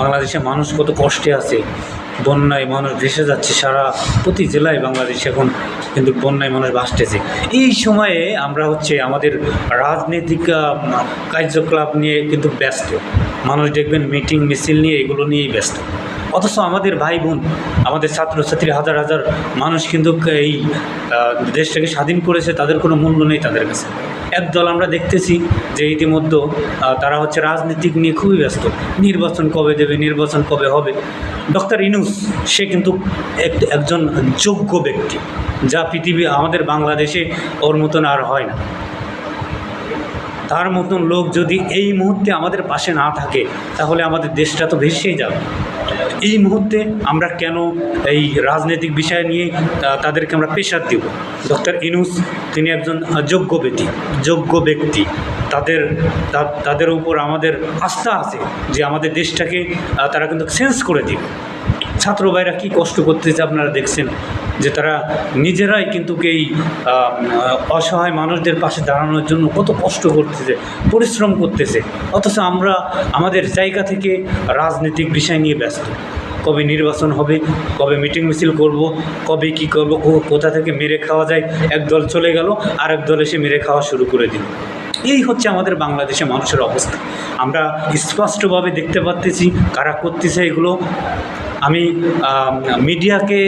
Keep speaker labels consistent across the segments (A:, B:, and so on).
A: বাংলাদেশের মানুষ কত কষ্টে আছে, বন্যায় মানুষ ভেসে যাচ্ছে, সারা প্রতি জেলায় বাংলাদেশ এখন কিন্তু বন্যায় মানুষ ভাসতেছে। এই সময়ে আমরা আমাদের রাজনৈতিক কার্যকলাপ নিয়ে কিন্তু ব্যস্ত, মানুষ দেখবেন মিটিং মিছিল নিয়ে এগুলো নিয়েই ব্যস্ত। অথচ আমাদের ভাই বোন, আমাদের ছাত্রছাত্রী, হাজার হাজার মানুষ কিন্তু এই দেশটাকে স্বাধীন করেছে, তাদের কোনো মূল্য নেই তাদের কাছে। একদল আমরা দেখতেছি যে ইতিমধ্যে তারা রাজনীতিক নিয়ে খুবই ব্যস্ত, নির্বাচন কবে দেবে, নির্বাচন কবে হবে। ডক্টর ইউনূস সে কিন্তু একজন যোগ্য ব্যক্তি, যা পৃথিবী আমাদের বাংলাদেশে ওর মতন আর হয় না। তার মতন লোক যদি এই মুহূর্তে আমাদের পাশে না থাকে, তাহলে আমাদের দেশটা তো ভেসেই যাবে। এই মুহূর্তে আমরা কেন এই রাজনৈতিক বিষয় নিয়ে তাদেরকে আমরা প্রেশার দেব? ডক্টর ইউনূস তিনি একজন যোগ্য ব্যক্তি, তাদের উপর আমাদের আস্থা আছে যে আমাদের দেশটাকে তারা কিন্তু চেঞ্জ করে দিবে। ছাত্র ভাইরা কী কষ্ট করতেছে আপনারা দেখছেন, যে তারা নিজেরাই কিন্তু এই অসহায় মানুষদের পাশে দাঁড়ানোর জন্য কত কষ্ট করতেছে, পরিশ্রম করতেছে। অথচ আমরা আমাদের জায়গা থেকে রাজনৈতিক বিষয় নিয়ে ব্যস্ত। কবে নির্বাচন হবে, কবে মিটিং মিছিল করব, কবে কী করব, কোথা থেকে মেরে খাওয়া যায়, একদল চলে গেল আর এক দল এসে মেরে খাওয়া শুরু করে দিল। এই আমাদের বাংলাদেশের মানুষের অবস্থা। আমরা স্পষ্টভাবে দেখতে পাচ্ছি কারা করতেছে এগুলো। আমি মিডিয়াকে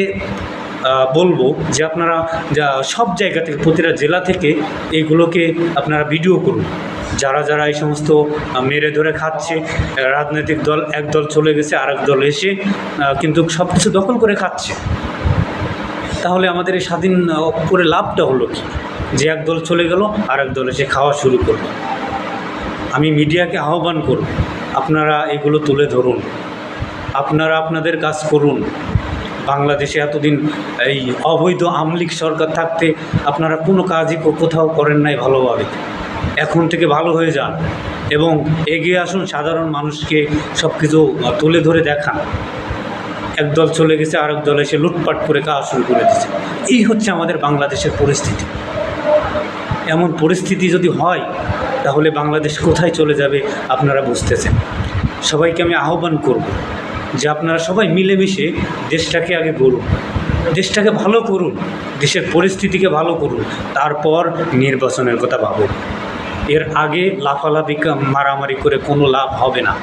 A: বলবো যে আপনারা সব জায়গা থেকে, প্রতিটা জেলা থেকে এইগুলোকে আপনারা ভিডিও করুন। যারা এই সমস্ত মেরে ধরে খাচ্ছে, রাজনৈতিক দল একদল চলে গেছে, আরেক দল এসে কিন্তু সব কিছু দখল করে খাচ্ছে, তাহলে আমাদের এই স্বাধীন করে লাভটা হলো কি? যে একদল চলে গেল, আরেক দল এসে খাওয়া শুরু করলো। আমি মিডিয়াকে আহ্বান করব, আপনারা এগুলো তুলে ধরুন, আপনারা আপনাদের কাজ করুন। বাংলাদেশে এতদিন এই অবৈধ আমলিক সরকার থাকতে আপনারা কোনো কাজই কোথাও করেন নাই ভালোভাবে। এখন থেকে ভালো হয়ে যান এবং এগিয়ে আসুন, সাধারণ মানুষকে সব কিছু তুলে ধরে দেখান। একদল চলে গেছে, আরেক দল এসে লুটপাট করে খাওয়া শুরু করে দিচ্ছে। এই আমাদের বাংলাদেশের পরিস্থিতি। এমন পরিস্থিতি যদি হয়, তাহলে বাংলাদেশ কোথায় চলে যাবে আপনারা বুঝতেছেন। সবাইকে আমি আহ্বান করব যে আপনারা সবাই মিলেমিশে দেশটাকে আগে গড়ুন, দেশটাকে ভালো করুন, দেশের পরিস্থিতিকে ভালো করুন, তারপর নির্বাচনের কথা ভাবুন। এর আগে লাফালাফি মারামারি করে কোনো লাভ হবে না।